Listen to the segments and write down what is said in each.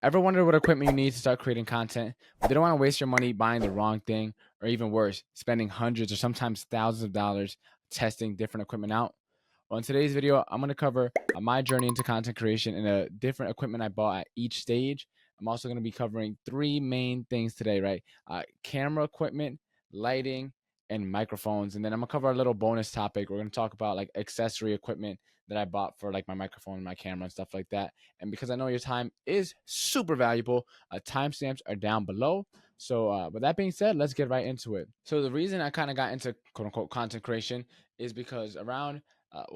Ever wonder what equipment you need to start creating content, but you don't want to waste your money buying the wrong thing, or even worse, spending hundreds or sometimes thousands of dollars testing different equipment out? Well, in today's video, I'm going to cover my journey into content creation and the different equipment I bought at each stage. I'm also going to be covering three main things today, right? Camera equipment, lighting, and microphones. And then I'm going to cover a little bonus topic. We're going to talk about like accessory equipment that I bought for like my microphone and my camera and stuff like that. And because I know your time is super valuable, timestamps are down below. So with that being said, let's get right into it. So the reason I kind of got into quote unquote content creation is because around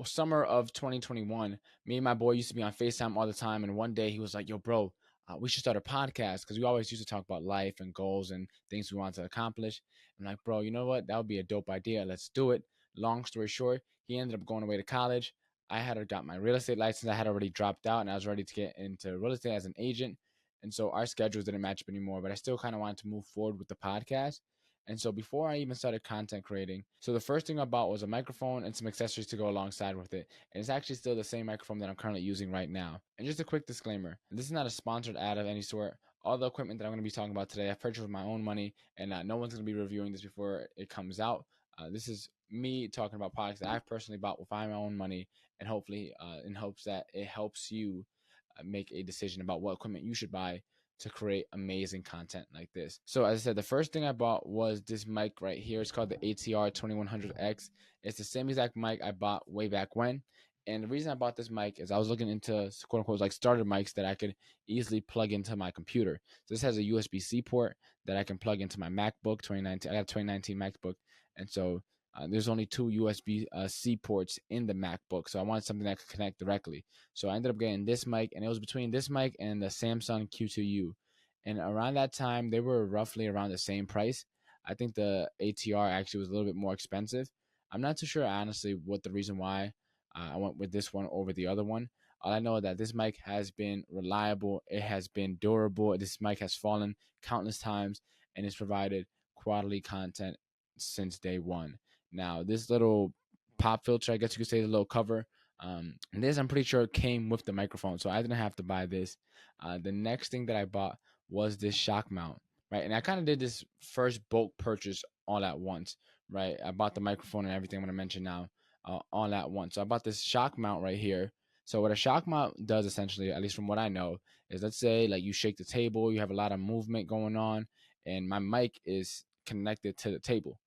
summer of 2021, me and my boy used to be on FaceTime all the time. And one day he was like, yo, bro, we should start a podcast, because we always used to talk about life and goals and things we want to accomplish. I'm like, bro, you know what? That would be a dope idea. Let's do it. Long story short, he ended up going away to college. I had got my real estate license. I had already dropped out and I was ready to get into real estate as an agent. And so our schedules didn't match up anymore, but I still kind of wanted to move forward with the podcast. And so before I even started content creating, so the first thing I bought was a microphone and some accessories to go alongside with it. And it's actually still the same microphone that I'm currently using right now. And just a quick disclaimer, this is not a sponsored ad of any sort. All the equipment that I'm going to be talking about today, I've purchased with my own money, and no one's going to be reviewing this before it comes out. This is me talking about products that I've personally bought with my own money, and hopefully in hopes that it helps you make a decision about what equipment you should buy to create amazing content like this. So as I said, the first thing I bought was this mic right here. It's called the ATR 2100X. It's the same exact mic I bought way back when. And the reason I bought this mic is I was looking into quote unquote like starter mics that I could easily plug into my computer. So this has a USB-C port that I can plug into my MacBook 2019. I got a 2019 MacBook. And so there's only two USB-C ports in the MacBook. So I wanted something that could connect directly. So I ended up getting this mic, and it was between this mic and the Samsung Q2U. And around that time, they were roughly around the same price. I think the ATR actually was a little bit more expensive. I'm not too sure, honestly, what the reason why I went with this one over the other one. All I know is that this mic has been reliable. It has been durable. This mic has fallen countless times, and it's provided quality content since day one. Now, this little pop filter, I guess you could say, the little cover, this I'm pretty sure came with the microphone, so I didn't have to buy this. The next thing that I bought was this shock mount, right? And I kind of did this first bulk purchase all at once, right? I bought the microphone and everything I'm gonna mention now all at once. So I bought this shock mount right here. So what a shock mount does essentially, at least from what I know, is let's say like you shake the table, you have a lot of movement going on, and my mic is connected to the table.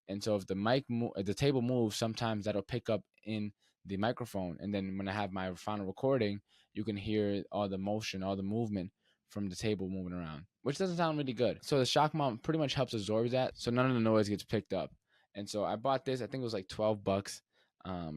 And so if if the table moves, sometimes that'll pick up in the microphone. And then when I have my final recording, you can hear all the motion, all the movement from the table moving around, which doesn't sound really good. So the shock mount pretty much helps absorb that, so none of the noise gets picked up. And so I bought this. I think it was like $12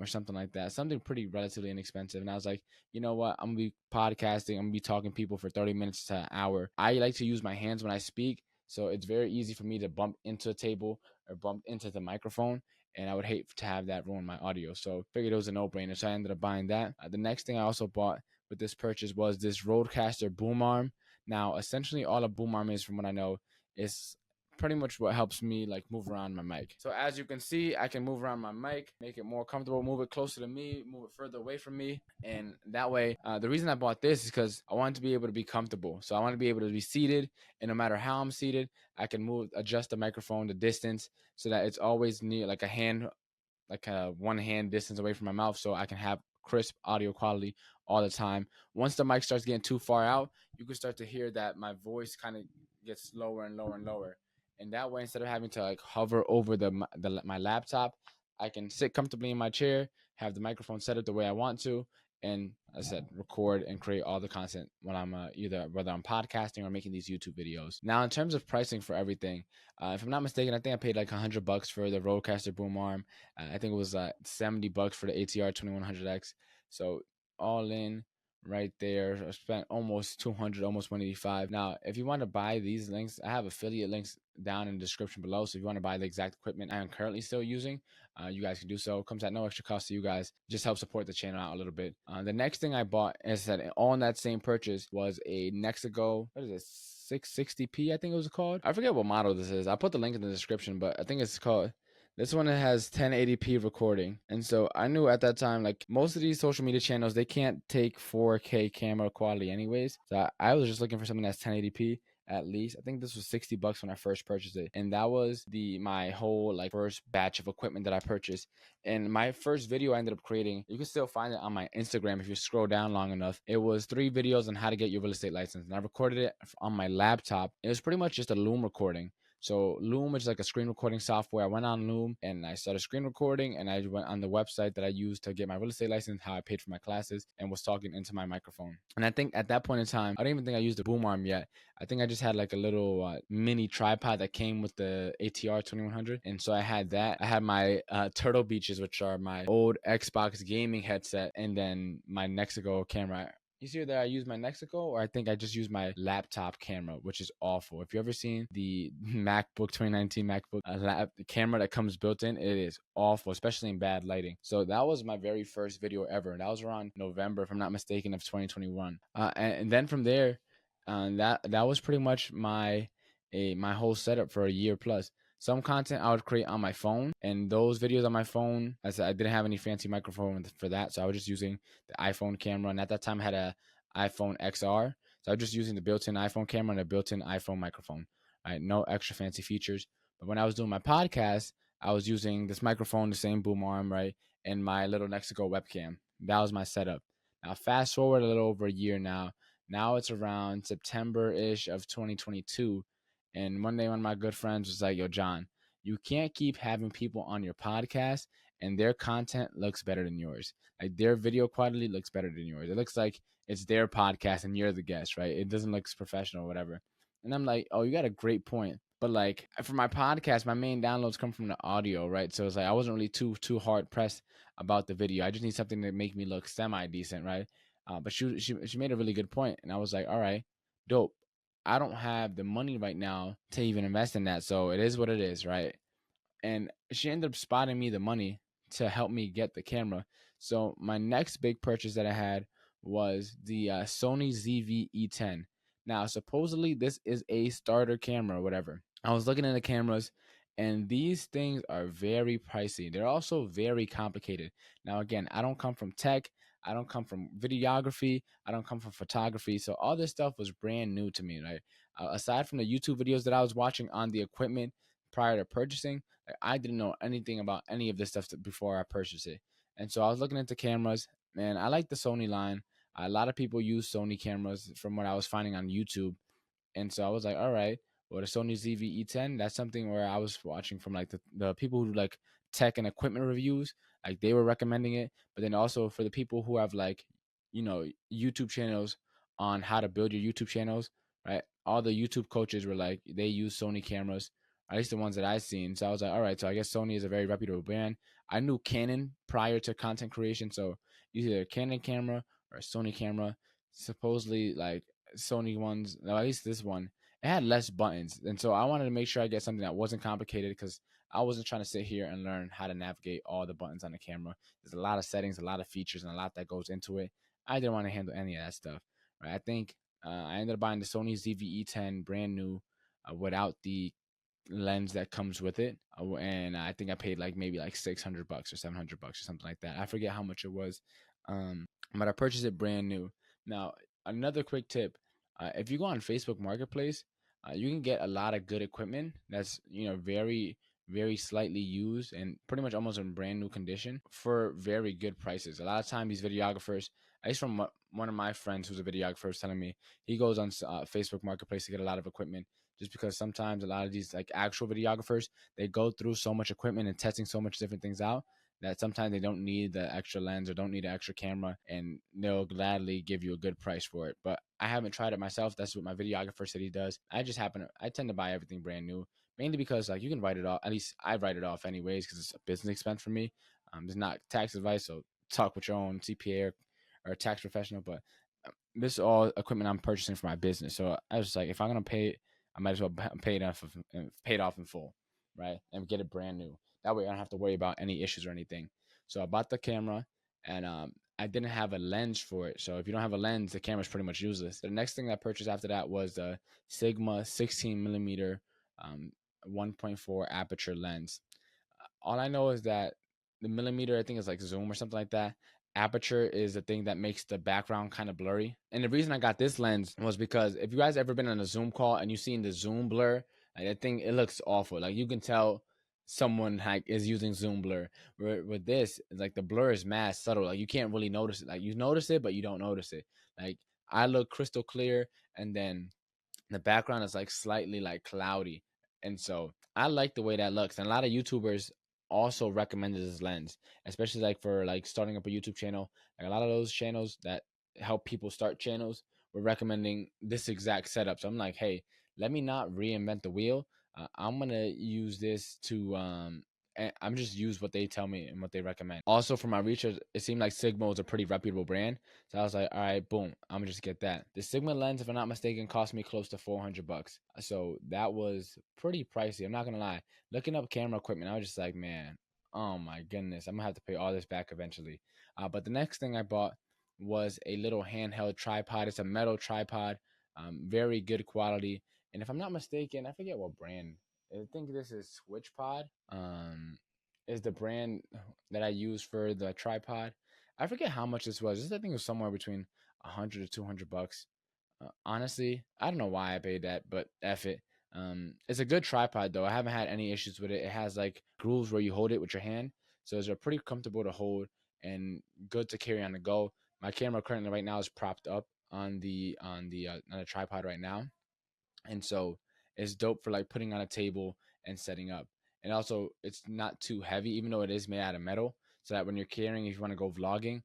or something like that, something pretty relatively inexpensive. And I was like, you know what? I'm gonna be podcasting. I'm gonna be talking to people for 30 minutes to an hour. I like to use my hands when I speak, so it's very easy for me to bump into a table or bump into the microphone, and I would hate to have that ruin my audio. So figured it was a no-brainer, so I ended up buying that. The next thing I also bought with this purchase was this Rodecaster boom arm. Now, essentially all a boom arm is, from what I know, is pretty much what helps me like move around my mic. So as you can see, I can move around my mic, make it more comfortable, move it closer to me, move it further away from me. And that way, the reason I bought this is because I wanted to be able to be comfortable. So I want to be able to be seated, and no matter how I'm seated, I can adjust the microphone, the distance, so that it's always near like a one hand distance away from my mouth, so I can have crisp audio quality all the time. Once the mic starts getting too far out, you can start to hear that my voice kind of gets lower and lower and lower. And that way, instead of having to like hover over my laptop, I can sit comfortably in my chair, have the microphone set up the way I want to, and as I said, record and create all the content when I'm whether I'm podcasting or making these YouTube videos. Now, in terms of pricing for everything, if I'm not mistaken, I think I paid like $100 for the Rodecaster boom arm. I think it was $70 for the ATR 2100X. So all in right there, I spent almost 200, almost 185. Now, if you want to buy these links, I have affiliate links down in the description below. So if you want to buy the exact equipment I am currently still using, you guys can do so. It comes at no extra cost to you guys. Just help support the channel out a little bit. The next thing I bought, as I said, on that same purchase, was a Nexigo. What is it? 660p, I think it was called. I forget what model this is. I'll put the link in the description, but I think it's called This one has 1080p recording. And so I knew at that time, like most of these social media channels, they can't take 4K camera quality anyways. So I was just looking for something that's 1080p at least. I think this was $60 when I first purchased it. And that was my whole like first batch of equipment that I purchased. And my first video I ended up creating, you can still find it on my Instagram if you scroll down long enough. It was 3 videos on how to get your real estate license. And I recorded it on my laptop. It was pretty much just a Loom recording. So Loom is like a screen recording software. I went on Loom and I started screen recording, and I went on the website that I used to get my real estate license, how I paid for my classes, and was talking into my microphone. And I think at that point in time, I don't even think I used the boom arm yet. I think I just had like a little mini tripod that came with the ATR 2100. And so I had that. I had my Turtle Beaches, which are my old Xbox gaming headset, and then my Nexico camera. You see that I use my Nexico, or I think I just use my laptop camera, which is awful. If you ever seen the MacBook 2019 MacBook the camera that comes built in, it is awful, especially in bad lighting. So that was my very first video ever, and that was around November, if I'm not mistaken, of 2021. And then from there, that was pretty much my whole setup for a year plus. Some content I would create on my phone, and those videos on my phone, I said I didn't have any fancy microphone for that, so I was just using the iPhone camera. And at that time, I had a iPhone XR, so I was just using the built-in iPhone camera and a built-in iPhone microphone. Right, no extra fancy features. But when I was doing my podcast, I was using this microphone, the same boom arm, right, and my little Nexico webcam. That was my setup. Now, fast forward a little over a year now. Now it's around September-ish of 2022. And one day, one of my good friends was like, "Yo, John, you can't keep having people on your podcast and their content looks better than yours. Like their video quality looks better than yours. It looks like it's their podcast and you're the guest, right? It doesn't look professional or whatever." And I'm like, "Oh, you got a great point." But like for my podcast, my main downloads come from the audio, right? So it's like I wasn't really too hard pressed about the video. I just need something to make me look semi decent, right? But she made a really good point, and I was like, "All right, dope. I don't have the money right now to even invest in that. So it is what it is, right?" And she ended up spotting me the money to help me get the camera. So my next big purchase that I had was the Sony ZV-E10. Now, supposedly this is a starter camera or whatever. I was looking at the cameras, and these things are very pricey. They're also very complicated. Now, again, I don't come from tech. I don't come from videography. I don't come from photography. So all this stuff was brand new to me, right? Aside from the YouTube videos that I was watching on the equipment prior to purchasing, like, I didn't know anything about any of this stuff before I purchased it. And so I was looking into cameras, and I like the Sony line. A lot of people use Sony cameras from what I was finding on YouTube. And so I was like, all right, well, the Sony ZV-E10, that's something where I was watching from like the people who like tech and equipment reviews, like they were recommending it. But then also for the people who have like, YouTube channels on how to build your YouTube channels, right? All the YouTube coaches were like, they use Sony cameras, at least the ones that I've seen. So I was like, all right, so I guess Sony is a very reputable brand. I knew Canon prior to content creation. So either a Canon camera or a Sony camera. Supposedly, like Sony ones, at least this one, it had less buttons. And so I wanted to make sure I get something that wasn't complicated because I wasn't trying to sit here and learn how to navigate all the buttons on the camera. There's a lot of settings, a lot of features, and a lot that goes into it. I didn't want to handle any of that stuff. Right? I think I ended up buying the Sony ZV-E10 brand new without the lens that comes with it, and I think I paid like maybe like $600 or $700 or something like that. I forget how much it was, but I purchased it brand new. Now, another quick tip: if you go on Facebook Marketplace, you can get a lot of good equipment that's very slightly used and pretty much almost in brand new condition for very good prices. A lot of time, these videographers, at least from one of my friends who's a videographer, was telling me he goes on Facebook Marketplace to get a lot of equipment just because sometimes a lot of these like actual videographers, they go through so much equipment and testing so much different things out that sometimes they don't need the extra lens or don't need an extra camera, and they'll gladly give you a good price for it. But I haven't tried it myself. That's what my videographer said he does. I tend to buy everything brand new, mainly because like you can write it off. At least I write it off anyways because it's a business expense for me. It's not tax advice, so talk with your own CPA or a tax professional. But this is all equipment I'm purchasing for my business. So I was just like, if I'm gonna pay it, I might as well pay it off in full, right? And get it brand new. That way I don't have to worry about any issues or anything. So I bought the camera, and I didn't have a lens for it. So if you don't have a lens, the camera's pretty much useless. The next thing I purchased after that was the Sigma 16 millimeter 1.4 aperture lens. All I know is that the millimeter, I think, is like zoom or something like that. Aperture is the thing that makes the background kind of blurry. And the reason I got this lens was because if you guys ever been on a Zoom call and you seen the zoom blur, like, that thing, it looks awful. Like, you can tell someone like is using zoom blur. With this, like, the blur is mad subtle. Like, you can't really notice it. Like, you notice it, but you don't notice it. Like, I look crystal clear, and then the background is like slightly like cloudy. And so I like the way that looks. And a lot of YouTubers also recommended this lens, especially like for like starting up a YouTube channel. Like, a lot of those channels that help people start channels were recommending this exact setup. So I'm like, hey, let me not reinvent the wheel. I'm gonna use this to I'm just use what they tell me and what they recommend. Also, for my research, it seemed like Sigma was a pretty reputable brand. So I was like, all right, boom, I'm gonna just get that. The Sigma lens, if I'm not mistaken, cost me close to 400 bucks. So that was pretty pricey. I'm not gonna lie. Looking up camera equipment, I was just like, man, oh my goodness, I'm gonna have to pay all this back eventually. But the next thing I bought was a little handheld tripod. It's a metal tripod, very good quality. And if I'm not mistaken, I forget what brand. I think this is SwitchPod. Is the brand that I use for the tripod. I forget how much this was. This, I think, was somewhere between 100 to 200 bucks. Honestly, I don't know why I paid that, but F it. It's a good tripod though. I haven't had any issues with it. It has like grooves where you hold it with your hand, so it's pretty comfortable to hold and good to carry on the go. My camera currently right now is propped up on the tripod right now, and so it's dope for like putting on a table and setting up. And also, it's not too heavy, even though it is made out of metal, so that when you're carrying, if you want to go vlogging,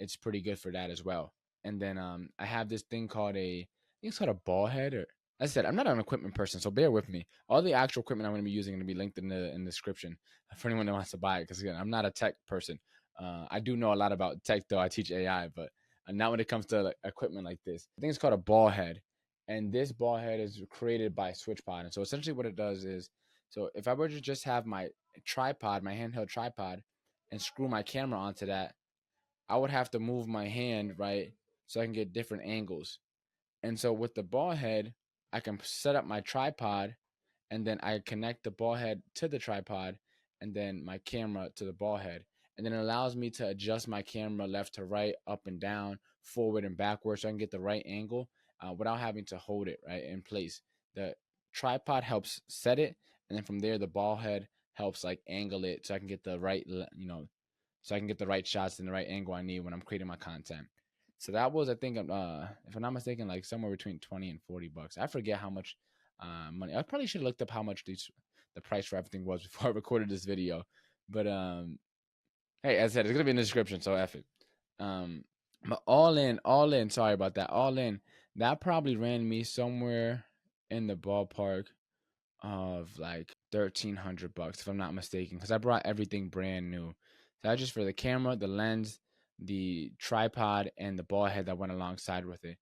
it's pretty good for that as well. And then I have this thing called I think it's called a ball head. Or, as I said, I'm not an equipment person, so bear with me. All the actual equipment I'm going to be using is going to be linked in the description for anyone that wants to buy it. Because again, I'm not a tech person. I do know a lot about tech though. I teach AI, but not when it comes to like, equipment like this. I think it's called a ball head, and this ball head is created by SwitchPod. And so essentially, what it does is, so if I were to just have my tripod, my handheld tripod, and screw my camera onto that, I would have to move my hand, right, so I can get different angles. And so with the ball head, I can set up my tripod, and then I connect the ball head to the tripod, and then my camera to the ball head. And then it allows me to adjust my camera left to right, up and down, forward and backward, so I can get the right angle without having to hold it right in place. The tripod helps set it, and then from there, the ball head helps like angle it so I can get the right, so I can get the right shots and the right angle I need when I'm creating my content. So that was, I think, if I'm not mistaken, like somewhere between 20 and 40 bucks. I forget how much money. I probably should have looked up how much the price for everything was before I recorded this video. But hey, as I said, it's gonna be in the description, so F it. But all in. Sorry about that. All in. That probably ran me somewhere in the ballpark of like 1,300 bucks, if I'm not mistaken, because I brought everything brand new. That's just for the camera, the lens, the tripod, and the ball head that went alongside with it.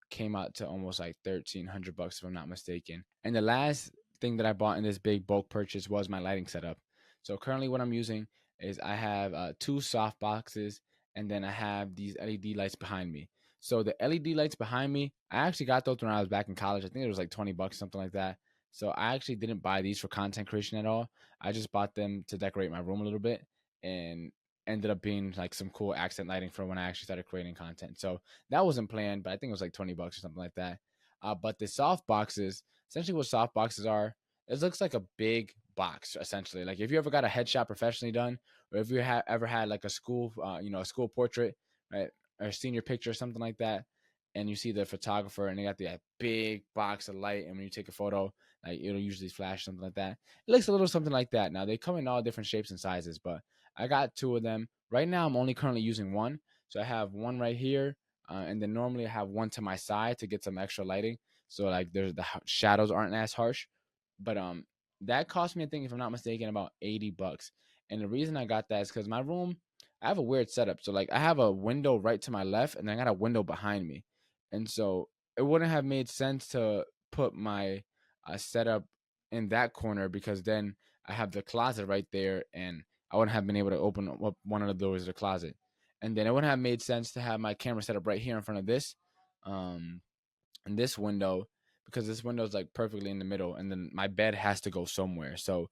Came out to almost like 1,300 bucks, if I'm not mistaken. And the last thing that I bought in this big bulk purchase was my lighting setup. So currently, what I'm using is I have two soft boxes, and then I have these LED lights behind me. So the LED lights behind me, I actually got those when I was back in college. I think it was like 20 bucks, something like that. So I actually didn't buy these for content creation at all. I just bought them to decorate my room a little bit, and ended up being like some cool accent lighting for when I actually started creating content. So that wasn't planned, but I think it was like 20 bucks or something like that. But the soft boxes, essentially what soft boxes are, it looks like a big box essentially. Like if you ever got a headshot professionally done, or if you ever had like a school, a school portrait, right, or a senior picture or something like that, and you see the photographer and they got the big box of light, and when you take a photo, like it'll usually flash something like that. It looks a little something like that. Now they come in all different shapes and sizes, but I got two of them. Right now I'm only currently using one. So I have one right here, and then normally I have one to my side to get some extra lighting. So like there's the shadows aren't as harsh. But that cost me, I think, if I'm not mistaken, about 80 bucks. And the reason I got that is because my room, I have a weird setup. So like I have a window right to my left, and then I got a window behind me. And so it wouldn't have made sense to put my setup in that corner, because then I have the closet right there, and I wouldn't have been able to open up one of the doors of the closet. And then it wouldn't have made sense to have my camera set up right here in front of this, in this window, because this window is like perfectly in the middle, and then my bed has to go somewhere. So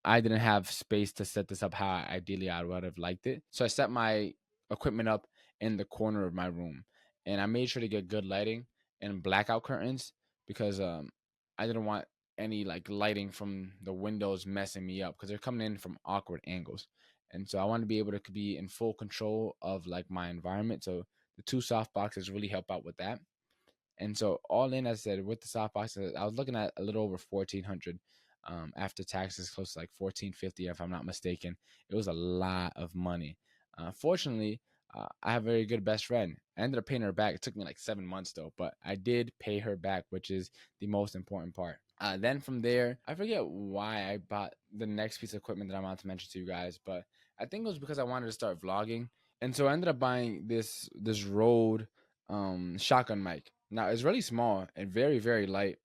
I didn't have space to set this up how ideally I would have liked it. So I set my equipment up in the corner of my room, and I made sure to get good lighting and blackout curtains because I didn't want any like lighting from the windows messing me up because they're coming in from awkward angles. And so I want to be able to be in full control of like my environment. So the two soft boxes really help out with that. And so all in, as I said, with the soft boxes, I was looking at a little over 1,400 after taxes, close to like 1,450 if I'm not mistaken. It was a lot of money. Fortunately, I have a very good best friend. I ended up paying her back. It took me like 7 months though, but I did pay her back, which is the most important part. Then from there, I forget why I bought the next piece of equipment that I wanted to mention to you guys, but I think it was because I wanted to start vlogging, and so I ended up buying this Rode shotgun mic. Now it's really small and very light,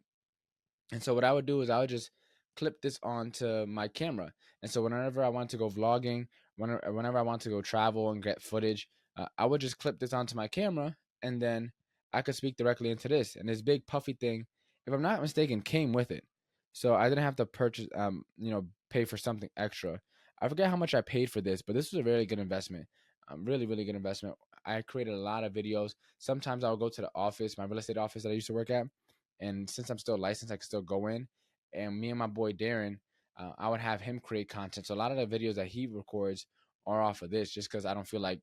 and so what I would do is I would just clip this onto my camera. And so whenever I want to go vlogging, whenever I want to go travel and get footage, I would just clip this onto my camera, and then I could speak directly into this. And this big puffy thing, if I'm not mistaken, came with it. So I didn't have to purchase, pay for something extra. I forget how much I paid for this, but this was a really good investment. Really good investment. I created a lot of videos. Sometimes I would go to the office, my real estate office that I used to work at, and since I'm still licensed, I can still go in. And me and my boy Darren, I would have him create content. So a lot of the videos that he records are off of this, just because I don't feel like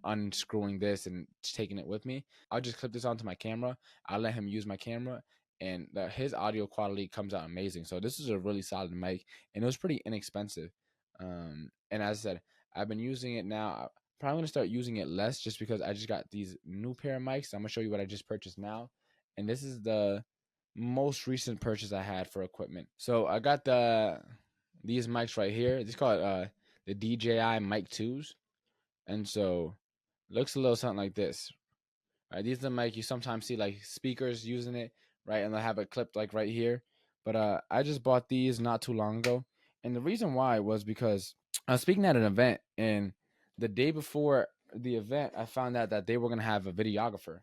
unscrewing this and taking it with me. I'll just clip this onto my camera. I'll let him use my camera, and his audio quality comes out amazing. So this is a really solid mic, and it was pretty inexpensive. And as I said, I've been using it now. I'm probably gonna start using it less, just because I just got these new pair of mics. I'm gonna show you what I just purchased now, and this is the most recent purchase I had for equipment. So I got these mics right here. These call it the DJI Mic 2s, and so it looks a little something like this. Right, these are the mic you sometimes see like speakers using it, right, and they have it clipped like right here. But I just bought these not too long ago, and the reason why was because I was speaking at an event, and the day before the event, I found out that they were gonna have a videographer.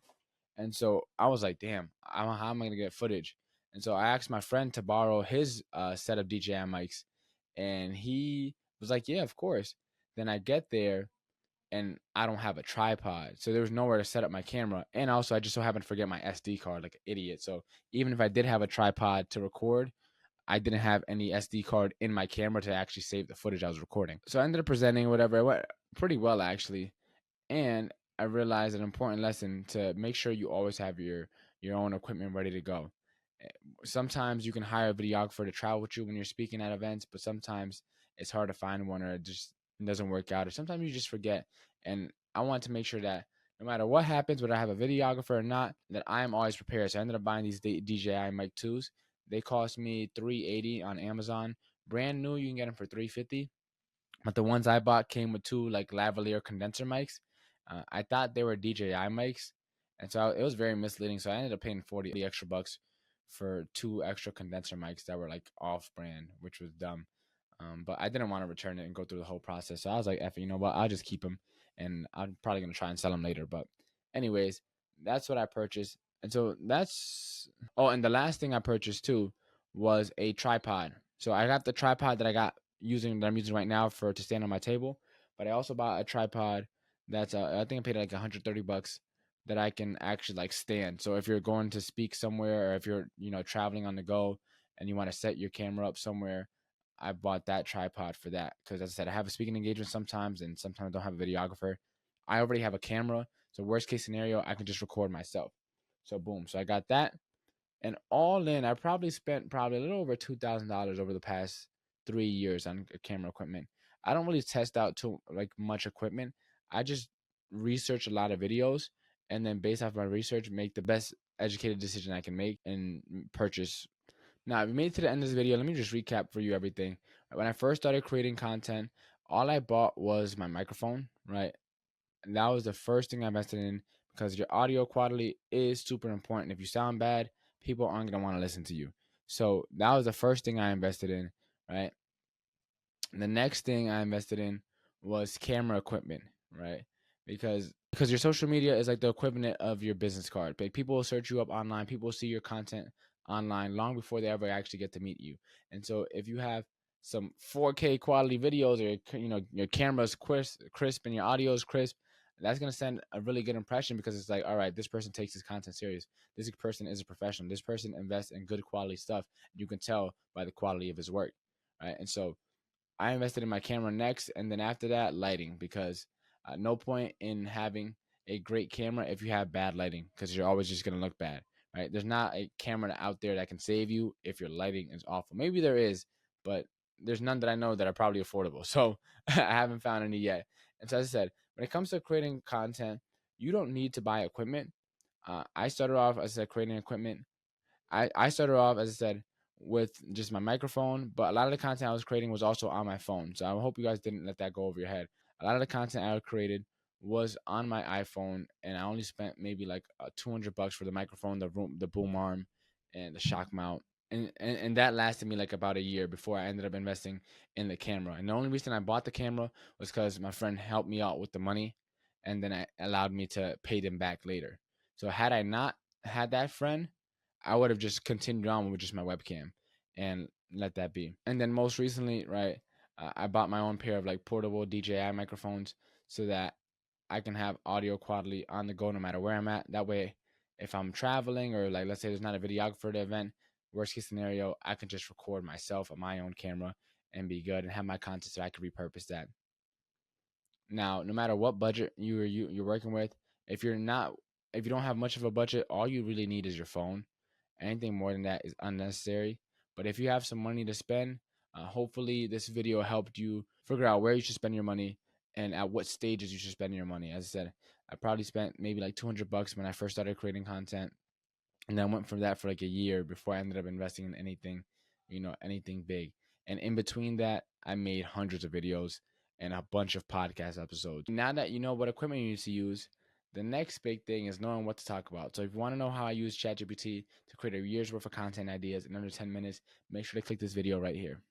And so I was like, damn, how am I going to get footage? And so I asked my friend to borrow his set of DJI mics. And he was like, yeah, of course. Then I get there and I don't have a tripod. So there was nowhere to set up my camera. And also, I just so happened to forget my SD card like an idiot. So even if I did have a tripod to record, I didn't have any SD card in my camera to actually save the footage I was recording. So I ended up presenting whatever. It went pretty well, actually. And I realized an important lesson to make sure you always have your own equipment ready to go. Eh, Sometimes you can hire a videographer to travel with you when you're speaking at events, but sometimes it's hard to find one, or it just doesn't work out, or sometimes you just forget. And I want to make sure that no matter what happens, whether I have a videographer or not, that I am always prepared. So I ended up buying these DJI Mic 2s. They cost me $380 on Amazon. Brand new, you can get them for $350. But the ones I bought came with two like lavalier condenser mics. I thought they were DJI mics, and so it was very misleading. So I ended up paying 40 extra bucks for two extra condenser mics that were like off brand, which was dumb. But I didn't want to return it and go through the whole process. So I was like, F it, you know what? I'll just keep them, and I'm probably gonna try and sell them later. But anyways, that's what I purchased. And so that's and the last thing I purchased too was a tripod. So I got the tripod that I'm using right now for to stand on my table, but I also bought a tripod that's I think I paid like 130 bucks, that I can actually like stand. So if you're going to speak somewhere, or if you're traveling on the go and you want to set your camera up somewhere, I bought that tripod for that, because as I said, I have a speaking engagement sometimes, and sometimes I don't have a videographer. I already have a camera, so worst case scenario, I can just record myself. So boom. So I got that, and all in, I probably spent probably a little over $2,000 over the past 3 years on camera equipment. I don't really test out too like much equipment. I just research a lot of videos, and then based off my research, make the best educated decision I can make and purchase. Now, if you made it to the end of this video, let me just recap for you everything. When I first started creating content, all I bought was my microphone, right? And that was the first thing I invested in, because your audio quality is super important. If you sound bad, people aren't going to want to listen to you. So that was the first thing I invested in, right? And the next thing I invested in was camera equipment, right? Because your social media is like the equivalent of your business card. Like, people will search you up online, people will see your content online long before they ever actually get to meet you. And so if you have some 4K quality videos, or your camera's crisp and your audio is crisp, that's gonna send a really good impression, because it's like, all right, this person takes his content serious. This person is a professional. This person invests in good quality stuff. You can tell by the quality of his work, right? And so I invested in my camera next, and then after that, lighting, because no point in having a great camera if you have bad lighting, because you're always just gonna look bad, right? There's not a camera out there that can save you if your lighting is awful. Maybe there is, but there's none that I know that are probably affordable. So I haven't found any yet. And so, as I said, when it comes to creating content, you don't need to buy equipment. I started off, as I said, creating equipment. I started off, as I said, with just my microphone, but a lot of the content I was creating was also on my phone. So I hope you guys didn't let that go over your head. A lot of the content I created was on my iPhone, and I only spent maybe like $200 for the microphone, the boom arm, and the shock mount. And that lasted me like about a year before I ended up investing in the camera. And the only reason I bought the camera was because my friend helped me out with the money, and then it allowed me to pay them back later. So had I not had that friend, I would have just continued on with just my webcam and let that be. And then most recently, right, I bought my own pair of like portable DJI microphones, so that I can have audio quality on the go no matter where I'm at. That way, if I'm traveling, or like let's say there's not a videographer at the event, worst case scenario, I can just record myself on my own camera and be good, and have my content so I can repurpose that. Now, no matter what budget you're working with, if you're not if you don't have much of a budget, all you really need is your phone. Anything more than that is unnecessary. But if you have some money to spend, hopefully this video helped you figure out where you should spend your money and at what stages you should spend your money. As I said, I probably spent maybe like $200 when I first started creating content, and then went from that for like a year before I ended up investing in anything, anything big. And in between that, I made hundreds of videos and a bunch of podcast episodes. Now that you know what equipment you need to use, the next big thing is knowing what to talk about. So if you want to know how I use ChatGPT to create a year's worth of content ideas in under 10 minutes, make sure to click this video right here.